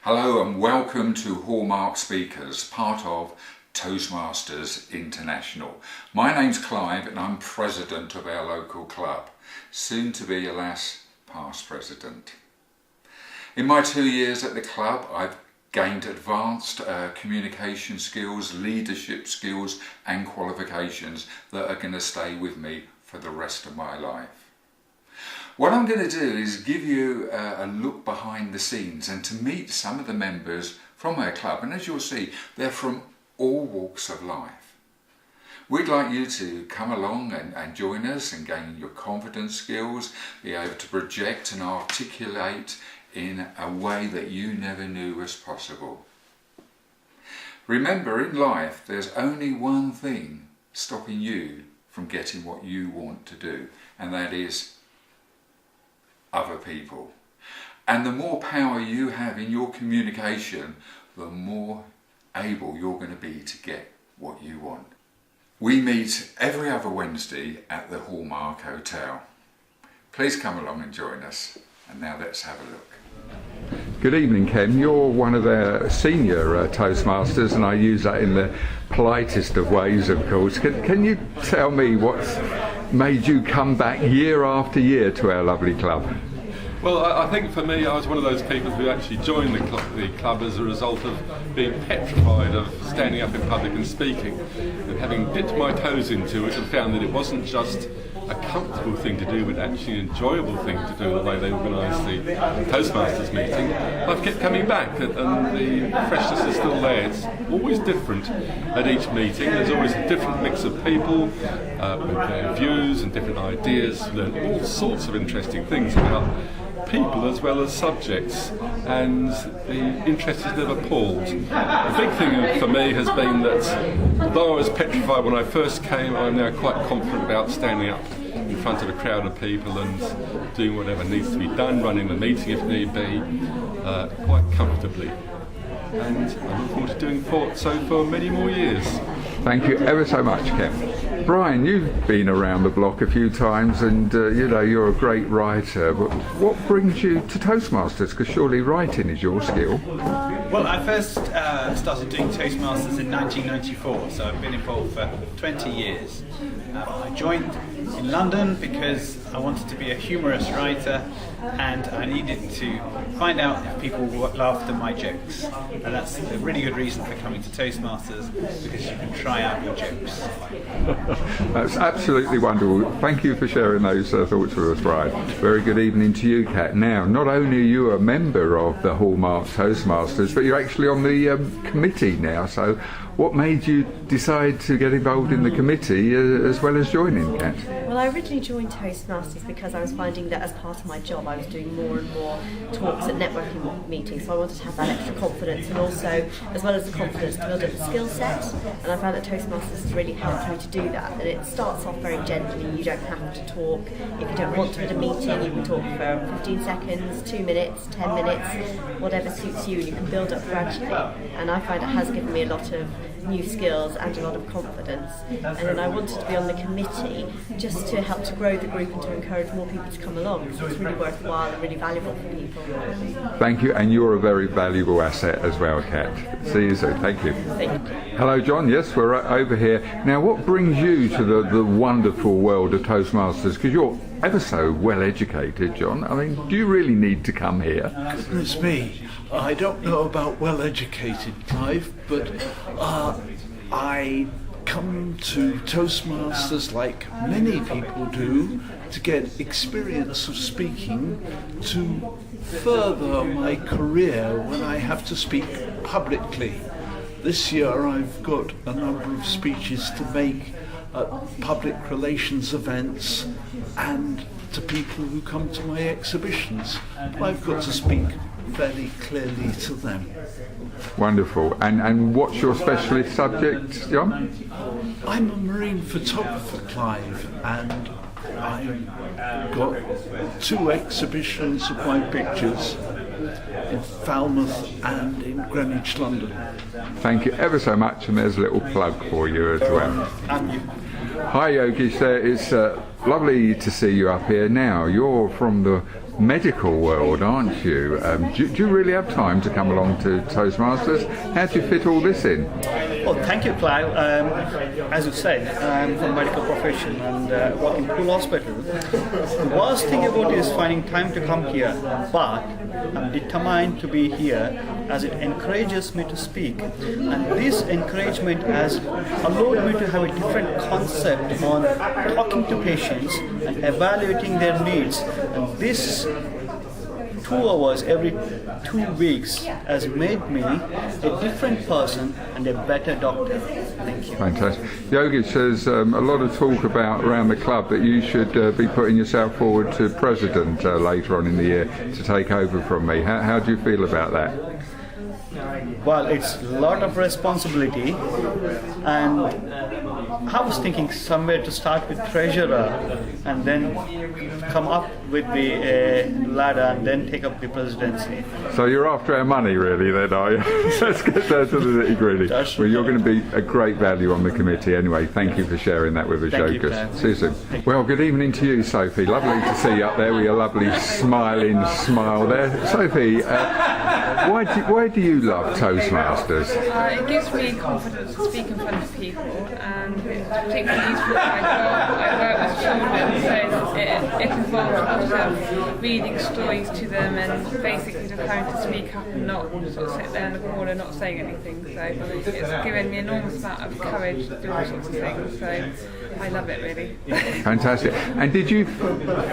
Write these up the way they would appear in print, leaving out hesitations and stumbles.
Hello and welcome to Hallmark Speakers, part of Toastmasters International. My name's Clive and I'm president of our local club, soon to be, alas, past president. In my 2 years at the club, I've gained advanced communication skills, leadership skills and qualifications that are going to stay with me for the rest of my life. What I'm going to do is give you a look behind the scenes and to meet some of the members from our club, and as you'll see, they're from all walks of life. We'd like you to come along and join us and gain your confidence skills, be able to project and articulate in a way that you never knew was possible. Remember, in life there's only one thing stopping you from getting what you want to do, and that is other people. And the more power you have in your communication, the more able you're going to be to get what you want. We meet every other Wednesday at the Hallmark Hotel. Please come along and join us. And now let's have a look. Good evening, Ken. You're one of the senior Toastmasters, and I use that in the politest of ways, of course. Can you tell me what's made you come back year after year to our lovely club? Well, I think for me, I was one of those people who actually joined the club as a result of being petrified of standing up in public and speaking, and having dipped my toes into it and found that it wasn't just a comfortable thing to do, but actually an enjoyable thing to do, the way they organised the Toastmasters meeting. I've kept coming back, and the freshness is still there. It's always different at each meeting. There's always a different mix of people with their views and different ideas. Learn all sorts of interesting things about people as well as subjects, and the interest has never paused. The big thing for me has been that although I was petrified when I first came, I'm now quite confident about standing up in front of a crowd of people and doing whatever needs to be done, running the meeting if need be, quite comfortably. And I look forward to doing so for many more years. Thank you ever so much, Ken. Brian, you've been around the block a few times, and you're a great writer. But what brings you to Toastmasters? Because surely writing is your skill. Well, I first started doing Toastmasters in 1994, so I've been involved for 20 years. I joined in London because I wanted to be a humorous writer, and I needed to find out if people laughed at my jokes. And that's a really good reason for coming to Toastmasters, because you can try out your jokes. That's absolutely wonderful. Thank you for sharing those thoughts with us, Brian. Very good evening to you, Kat. Now, not only are you a member of the Hallmark Toastmasters, but you're actually on the committee now. So what made you decide to get involved in the committee as well as joining, Kat? Well, I originally joined Toastmasters because I was finding that as part of my job I was doing more and more talks at networking meetings, so I wanted to have that extra confidence, and also, as well as the confidence, to build up the skill set, and I found that Toastmasters has really helped me to do that. And it starts off very gently. You don't have to talk. If you don't want to at a meeting, you can talk for 15 seconds, 2 minutes, 10 minutes, whatever suits you, and you can build up gradually. And I find it has given me a lot of new skills and a lot of confidence. And then I wanted to be on the committee just to help to grow the group and to encourage more people to come along, because it's really worthwhile and really valuable for people. Thank you, and you're a very valuable asset as well, Kat. See you soon. Thank you. Thank you. Hello, John. Yes, we're over here. Now, what brings you to the wonderful world of Toastmasters? Because you're ever so well educated, John. I mean, do you really need to come here? Goodness me, I don't know about well educated, Clive, but I come to Toastmasters, like many people do, to get experience of speaking, to further my career when I have to speak publicly. This year I've got a number of speeches to make at public relations events and to people who come to my exhibitions. But I've got to speak fairly clearly to them. Wonderful. And what's your specialist subject, John? I'm a marine photographer, Clive, and I've got 2 exhibitions of my pictures in Falmouth and in Greenwich, London. Thank you ever so much, and there's a little plug for you as well. And you. Hi Yogesh, it's lovely to see you up here now. You're from the medical world, aren't you? Do you really have time to come along to Toastmasters? How do you fit all this in? Oh, thank you, Clive. As you said, I'm from medical profession and work in Pool Hospital. The worst thing about it is finding time to come here, but I'm determined to be here as it encourages me to speak. And this encouragement has allowed me to have a different concept on talking to patients and evaluating their needs. And this 2 hours every 2 weeks has made me a different person and a better doctor. Thank you. Fantastic. Yogesh, there's a lot of talk about around the club that you should be putting yourself forward to president later on in the year to take over from me. How do you feel about that? Well, it's a lot of responsibility, and I was thinking somewhere to start with treasurer and then come up with the ladder and then take up the presidency. So you're after our money really then, are you? Let's get down to the nitty-gritty. Well, you're going to be a great value on the committee anyway. Thank you for sharing that with us, Yogesh. See you soon. Well, good evening to you, Sophie. Lovely to see you up there with your lovely smiling smile there. Sophie, why do you love Toastmasters? It gives me confidence to speak in front of people, and it's particularly useful for my job. I work with children, so it involves lots of reading stories to them and basically just having to speak up and not sort of sit there in the corner not saying anything. So it's given me an enormous amount of courage to do all sorts of things. So I love it really. Fantastic. And did you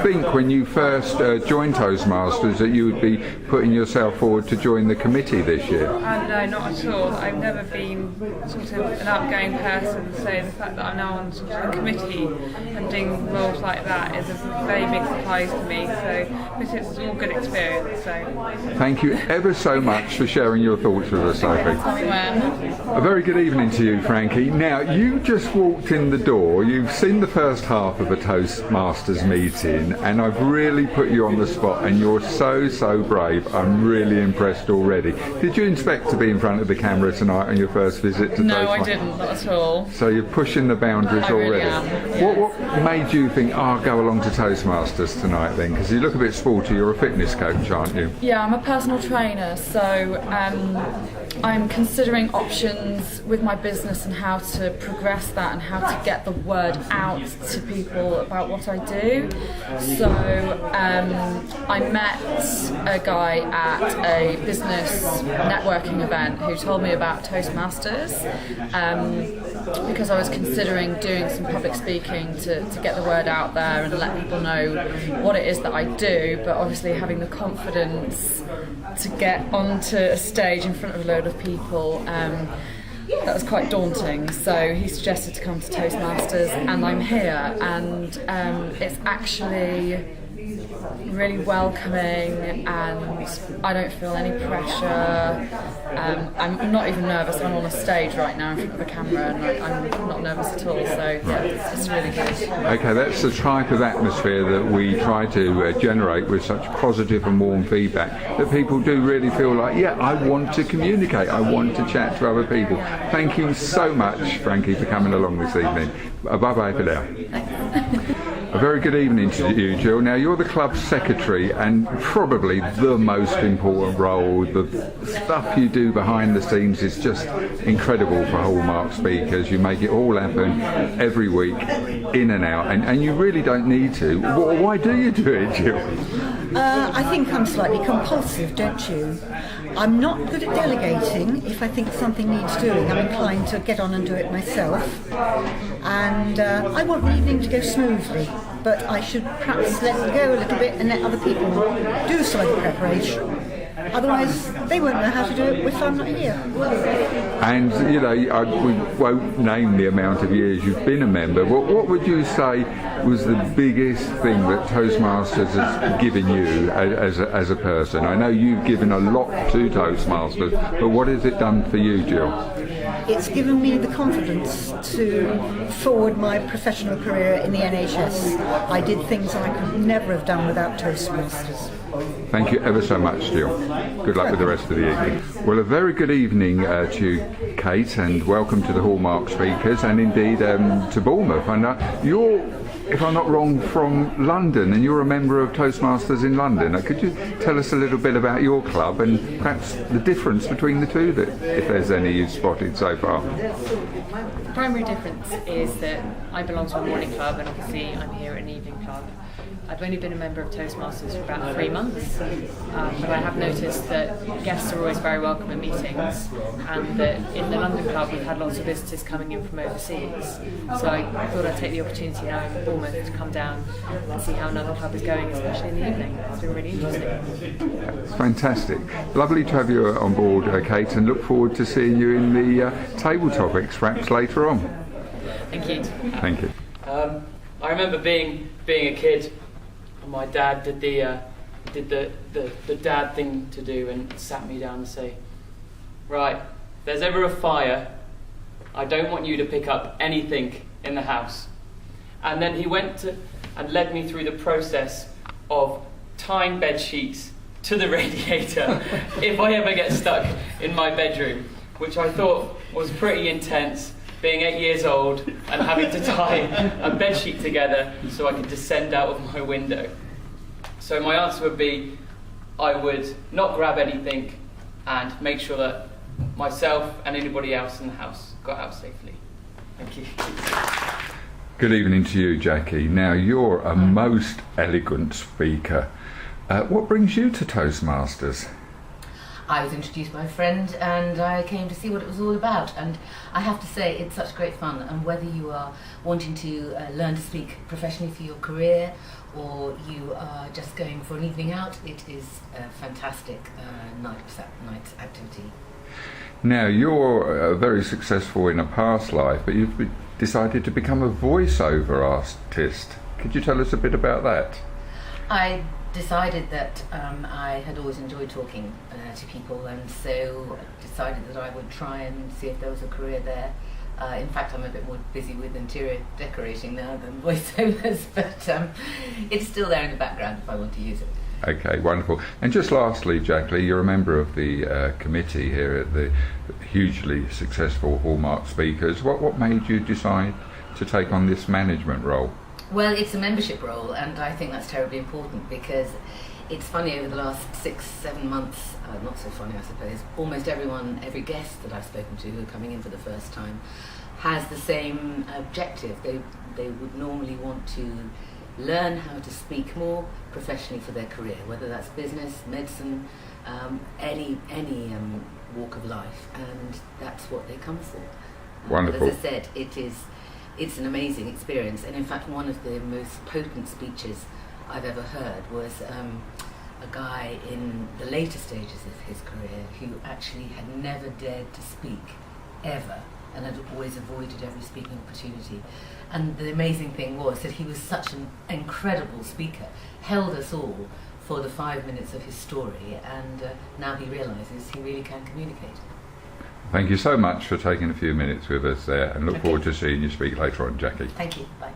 think when you first joined Toastmasters that you would be putting yourself forward to join the committee this year? No, not at all. I've never been sort of an outgoing person, so the fact that I'm now on sort of a committee and doing roles like that is a very big surprise to me. So it's all good experience. So thank you ever so much for sharing your thoughts with us, Sophie. A very good evening to you, Frankie. Now, you just walked in the door. You've seen the first half of a Toastmasters meeting, and I've really put you on the spot, and you're so brave. I'm really impressed already. Did you expect to be in front of the camera tonight on your first visit to Toastmasters? No, I didn't, not at all. So you're pushing the boundaries I already. really am, yes. What made you think, I'll go along to Toastmasters tonight then? Because you look a bit sporty. You're a fitness coach, aren't you? Yeah, I'm a personal trainer, so I'm considering options with my business and how to progress that and how to get the word out to people about what I do. So I met a guy at a business networking event who told me about Toastmasters because I was considering doing some public speaking to get the word out there and let people know what it is that I do, but obviously having the confidence to get onto a stage in front of a load of people, that was quite daunting. So he suggested to come to Toastmasters, and I'm here, and it's actually really welcoming, and I don't feel any pressure. I'm not even nervous. I'm on a stage right now in front of a camera, and I'm not nervous at all. So yeah, it's really good. Okay, that's the type of atmosphere that we try to generate with such positive and warm feedback, that people do really feel like, yeah, I want to communicate, I want to chat to other people. Thank you so much, Frankie, for coming along this evening. Bye-bye for now. A very good evening to you, Jill. Now, you're the club secretary, and probably the most important role. The stuff you do behind the scenes is just incredible for Hallmark speakers. You make it all happen every week, in and out, and you really don't need to. Why do you do it, Jill? I think I'm slightly compulsive, don't you? I'm not good at delegating. If I think something needs doing, I'm inclined to get on and do it myself. And I want the evening to go smoothly, but I should perhaps let it go a little bit and let other people do some of the preparation. Otherwise, they won't know how to do it if I'm not here. And, you know, we won't name the amount of years you've been a member, but what would you say was the biggest thing that Toastmasters has given you as a person? I know you've given a lot to Toastmasters, but what has it done for you, Jill? It's given me the confidence to forward my professional career in the NHS. I did things I could never have done without Toastmasters. Thank you ever so much, Jill. Good luck with the rest of the evening. Well, a very good evening to you, Kate, and welcome to the Hallmark speakers, and indeed to Bournemouth. And you're if I'm not wrong, from London, and you're a member of Toastmasters in London. Could you tell us a little bit about your club and perhaps the difference between the two, that, if there's any you've spotted so far? The primary difference is that I belong to a morning club, and obviously I'm here at an evening club. I've only been a member of Toastmasters for about 3 months, but I have noticed that guests are always very welcome at meetings, and that in the London club we've had lots of visitors coming in from overseas. So I thought I'd take the opportunity now in Bournemouth to come down and see how another club is going, especially in the evening. It's been really interesting. It's fantastic. Lovely to have you on board, Kate, and look forward to seeing you in the table topics perhaps later on. Thank you. Thank you. I remember being a kid. My dad did the dad thing to do and sat me down and say, right, if there's ever a fire, I don't want you to pick up anything in the house. And then he went and led me through the process of tying bed sheets to the radiator if I ever get stuck in my bedroom, which I thought was pretty intense, being 8 years old and having to tie a bed sheet together so I could descend out of my window. So my answer would be, I would not grab anything and make sure that myself and anybody else in the house got out safely. Thank you. Good evening to you, Jackie. Now, you're a most elegant speaker. What brings you to Toastmasters? I was introduced by a friend and I came to see what it was all about, and I have to say it's such great fun, and whether you are wanting to learn to speak professionally for your career or you are just going for an evening out, it is a fantastic night activity. Now, you're very successful in a past life, but you've decided to become a voiceover artist. Could you tell us a bit about that? I decided that I had always enjoyed talking to people, and so decided that I would try and see if there was a career there. In fact, I'm a bit more busy with interior decorating now than voiceovers, but it's still there in the background if I want to use it. Okay, wonderful. And just lastly, Jackie, you're a member of the committee here at the hugely successful Hallmark Speakers. What made you decide to take on this management role? Well, it's a membership role, and I think that's terribly important, because it's funny, over the last 6-7 months, not so funny I suppose, almost every guest that I've spoken to who are coming in for the first time has the same objective. They would normally want to learn how to speak more professionally for their career, whether that's business, medicine, any walk of life, and that's what they come for. Wonderful. As I said, it's an amazing experience, and in fact one of the most potent speeches I've ever heard was a guy in the later stages of his career who actually had never dared to speak, ever, and had always avoided every speaking opportunity. And the amazing thing was that he was such an incredible speaker, held us all for the 5 minutes of his story, and now he realises he really can communicate. Thank you so much for taking a few minutes with us there, and look forward to seeing you speak later on, Jackie. Thank you. Bye.